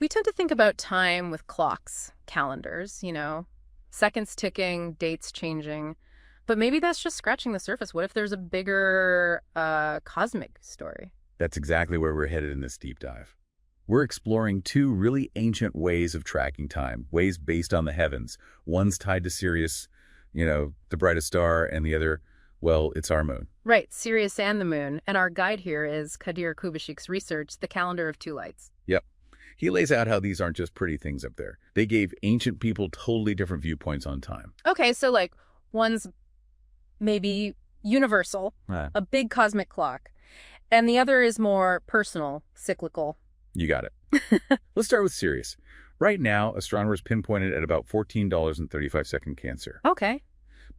We tend to think about time with clocks, calendars, seconds ticking, dates changing. But maybe that's just scratching the surface. What if there's a bigger cosmic story? That's exactly where we're headed in this deep dive. We're exploring two really ancient ways of tracking time, ways based on the heavens. One's tied to Sirius, the brightest star, and the other, well, it's our moon. Right, Sirius and the moon. And our guide here is Kadir Kubashik's research, The Calendar of Two Lights. Yep. He lays out how these aren't just pretty things up there. They gave ancient people totally different viewpoints on time. Okay, so one's maybe universal, a big cosmic clock, and the other is more personal, cyclical. You got it. Let's start with Sirius. Right now, astronomers pinpointed at about 14.35 Cancer. Okay.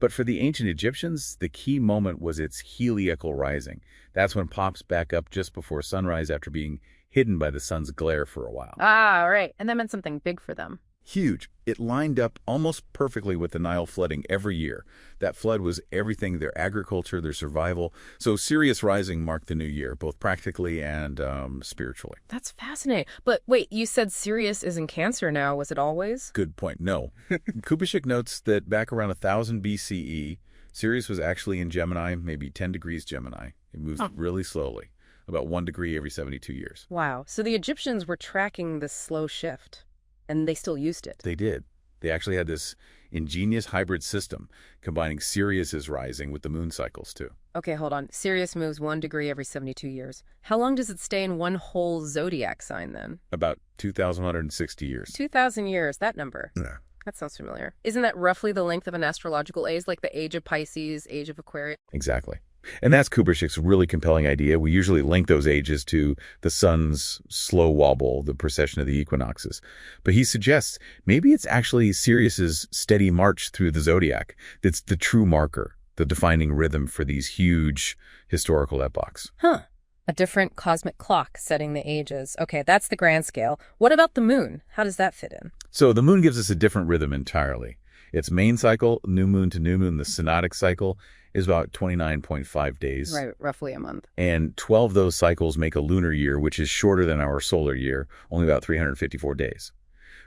But for the ancient Egyptians, the key moment was its heliacal rising. That's when it pops back up just before sunrise after being hidden by the sun's glare for a while. Ah, right. And that meant something big for them. Huge. It lined up almost perfectly with the Nile flooding every year. That flood was everything, their agriculture, their survival. So Sirius rising marked the new year, both practically and spiritually. That's fascinating. But wait, you said Sirius is in Cancer now. Was it always? Good point. No. Kubashik notes that back around 1000 BCE, Sirius was actually in Gemini, maybe 10 degrees Gemini. It moves really slowly, about 1 degree every 72 years. Wow. So the Egyptians were tracking this slow shift. And they still used it. They did. They actually had this ingenious hybrid system combining Sirius's rising with the moon cycles, too. Okay, hold on. Sirius moves 1 degree every 72 years. How long does it stay in one whole zodiac sign, then? About 2,160 years. 2,000 years, that number. Yeah. That sounds familiar. Isn't that roughly the length of an astrological age, like the age of Pisces, age of Aquarius? Exactly. And that's Kubashik's really compelling idea. We usually link those ages to the sun's slow wobble, the precession of the equinoxes. But he suggests maybe it's actually Sirius's steady march through the zodiac that's the true marker, the defining rhythm for these huge historical epochs. Huh. A different cosmic clock setting the ages. Okay, that's the grand scale. What about the moon? How does that fit in? So the moon gives us a different rhythm entirely. Its main cycle, new moon to new moon, the synodic cycle, is about 29.5 days. Right, roughly a month. And 12 of those cycles make a lunar year, which is shorter than our solar year, only about 354 days.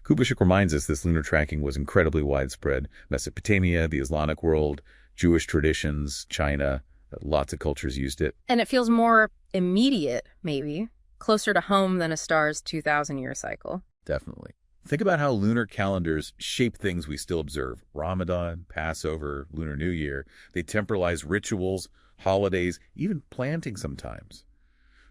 Kubashik reminds us this lunar tracking was incredibly widespread. Mesopotamia, the Islamic world, Jewish traditions, China, lots of cultures used it. And it feels more immediate, maybe, closer to home than a star's 2,000-year cycle. Definitely. Think about how lunar calendars shape things we still observe. Ramadan, Passover, Lunar New Year. They temporalize rituals, holidays, even planting sometimes.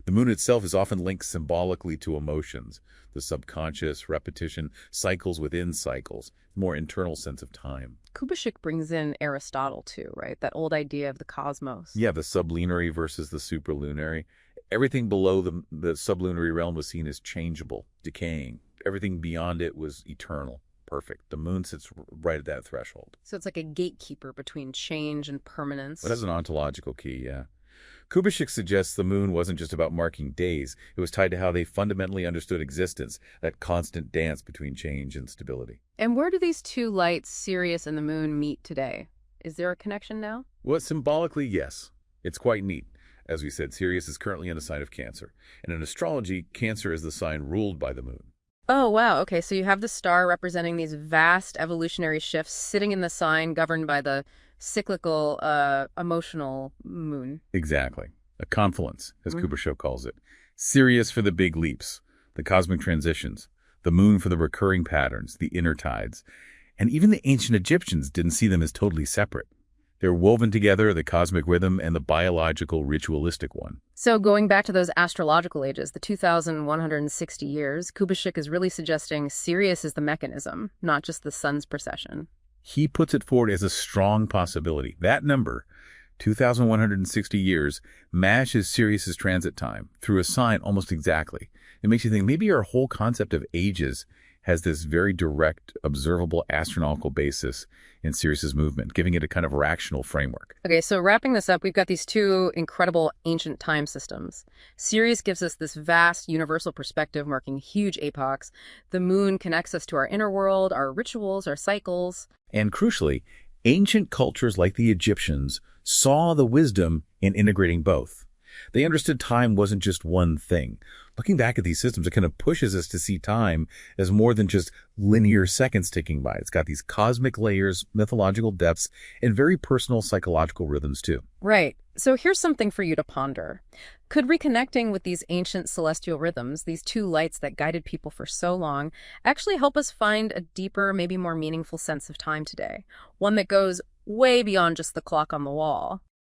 The moon itself is often linked symbolically to emotions, the subconscious, repetition, cycles within cycles, more internal sense of time. Kubashik brings in Aristotle, too, right? That old idea of the cosmos. Yeah, the sublunary versus the superlunary. Everything below the sublunary realm was seen as changeable, decaying. Everything beyond it was eternal, perfect. The moon sits right at that threshold. So it's like a gatekeeper between change and permanence. It has an ontological key, yeah. Kubashik suggests the moon wasn't just about marking days. It was tied to how they fundamentally understood existence, that constant dance between change and stability. And where do these two lights, Sirius and the moon, meet today? Is there a connection now? Well, symbolically, yes. It's quite neat. As we said, Sirius is currently in a sign of Cancer. And in astrology, Cancer is the sign ruled by the moon. Oh, wow. Okay, so you have the star representing these vast evolutionary shifts sitting in the sign governed by the cyclical, emotional moon. Exactly. A confluence, as Kubashik calls it. Sirius for the big leaps, the cosmic transitions. The moon for the recurring patterns, the inner tides. And even the ancient Egyptians didn't see them as totally separate. They're woven together, the cosmic rhythm and the biological, ritualistic one. So going back to those astrological ages, the 2,160 years, Kubashik is really suggesting Sirius is the mechanism, not just the sun's precession. He puts it forward as a strong possibility. That number, 2,160 years, matches Sirius's transit time through a sign almost exactly. It makes you think maybe our whole concept of ages has this very direct, observable astronomical basis in Sirius's movement, giving it a kind of rational framework. Okay, so wrapping this up, we've got these two incredible ancient time systems. Sirius gives us this vast universal perspective marking huge epochs. The moon connects us to our inner world, our rituals, our cycles. And crucially, ancient cultures like the Egyptians saw the wisdom in integrating both. They understood time wasn't just one thing. Looking back at these systems, it kind of pushes us to see time as more than just linear seconds ticking by. It's got these cosmic layers, mythological depths, and very personal psychological rhythms, too. Right. So here's something for you to ponder. Could reconnecting with these ancient celestial rhythms, these two lights that guided people for so long, actually help us find a deeper, maybe more meaningful sense of time today? One that goes way beyond just the clock on the wall.